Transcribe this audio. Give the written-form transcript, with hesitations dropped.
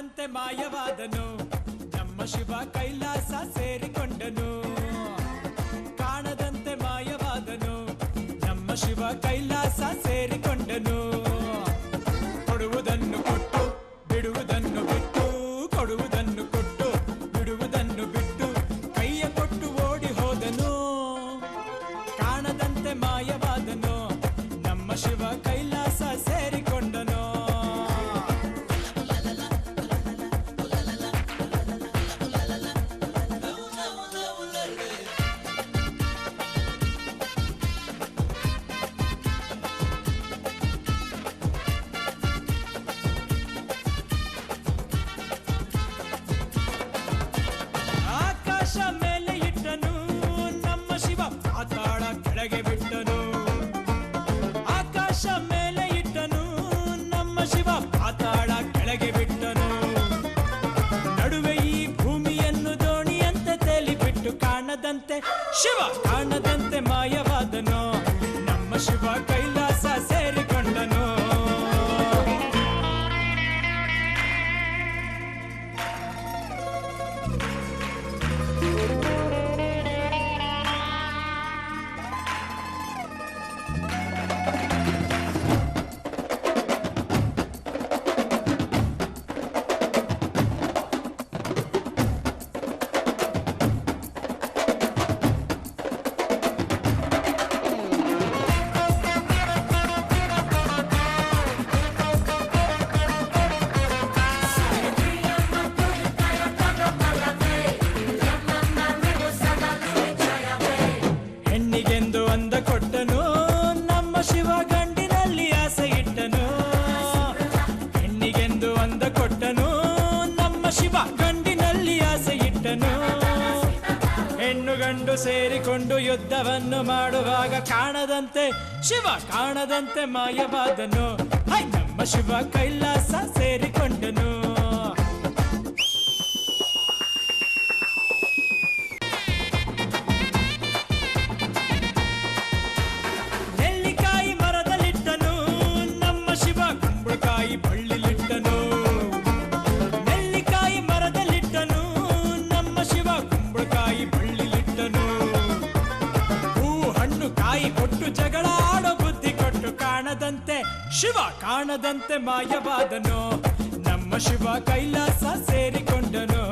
ಕಾಣದಂತೆ ಮಾಯವಾದನು ನಮ್ಮ ಶಿವ ಕೈಲಾಸ ಸೇರಿಕೊಂಡನು ಕಾಣದಂತೆ ಮಾಯವಾದನು ನಮ್ಮ ಶಿವ ಕೈಲಾಸ ಸೇರಿಕೊಂಡನು ಕೊಡುವುದನ್ನು ಕೊಟ್ಟು ಬಿಡುವುದನ್ನು ಬಿಟ್ಟು ಕೊಡುವುದನ್ನು ಕೊಟ್ಟು ಬಿಡುವುದನ್ನು ಬಿಟ್ಟು ಕೈಯ ಕೊಟ್ಟು ಓಡಿ ಹೋದನು ಕಾಣದಂತೆ ಮಾಯವಾದನು ನಮ್ಮ ಶಿವ ಕೈಲಾಸ ಸೇರಿಕೊಂಡನು ಆಕಾಶ ಮೇಲೆ ಇಟ್ಟನು ನಮ್ಮ ಶಿವ ಪಾತಾಳ ಕೆಳಗೆ ಬಿಟ್ಟನು ಆಕಾಶ ಮೇಲೆ ಇಟ್ಟನು ನಮ್ಮ ಶಿವ ಪಾತಾಳ ಕೆಳಗೆ ಬಿಟ್ಟನು ನಡುವೆ ಈ ಭೂಮಿಯನ್ನು ದೋಣಿಯಂತೆ ತೇಲಿಬಿಟ್ಟು ಕಾಣದಂತೆ ಶಿವ ಕಾಣದಂತೆ ಮಾಯವಾದನು ನಮ್ಮ ಶಿವ ಕೈಲಾಸ ಸೇರಿಕೊಂಡನು ಹೆಣ್ಣಿಗೆಂದು ಅಂದ ಕೊಟ್ಟನು ನಮ್ಮ ಶಿವ ಗಂಡಿನಲ್ಲಿ ಆಸೆ ಇಟ್ಟನು ಹೆಣ್ಣಿಗೆಂದು ಅಂದ ಕೊಟ್ಟನು ನಮ್ಮ ಶಿವ ಗಂಡಿನಲ್ಲಿ ಆಸೆ ಇಟ್ಟನು ಹೆಣ್ಣು ಗಂಡು ಸೇರಿಕೊಂಡು ಯುದ್ಧವನ್ನು ಮಾಡುವಾಗ ಕಾಣದಂತೆ ಶಿವ ಕಾಣದಂತೆ ಮಾಯವಾದನು ನಮ್ಮ ಶಿವ ಕೈಲಾಸ ಸೇರಿಕೊಂಡನು ನೆಲ್ಲಿಕಾಯಿ ಮರದಲ್ಲಿಟ್ಟನು ನಮ್ಮ ಶಿವ ಕುಂಬಳಕಾಯಿ ಬಳ್ಳಿಲಿಟ್ಟನು ನೆಲ್ಲಿಕಾಯಿ ಮರದಲ್ಲಿಟ್ಟನು ನಮ್ಮ ಶಿವ ಕುಂಬಳಕಾಯಿ ಬಳ್ಳಿಲಿಟ್ಟನು ಹೂ ಹಣ್ಣು ಕಾಯಿ ಕೊಟ್ಟು ಜಗಳ ಆಡೋ ಬುದ್ಧಿ ಕೊಟ್ಟು ಕಾಣದಂತೆ ಶಿವ ಕಾಣದಂತೆ ಮಾಯವಾದನು ನಮ್ಮ ಶಿವ ಕೈಲಾಸ ಸೇರಿಕೊಂಡನು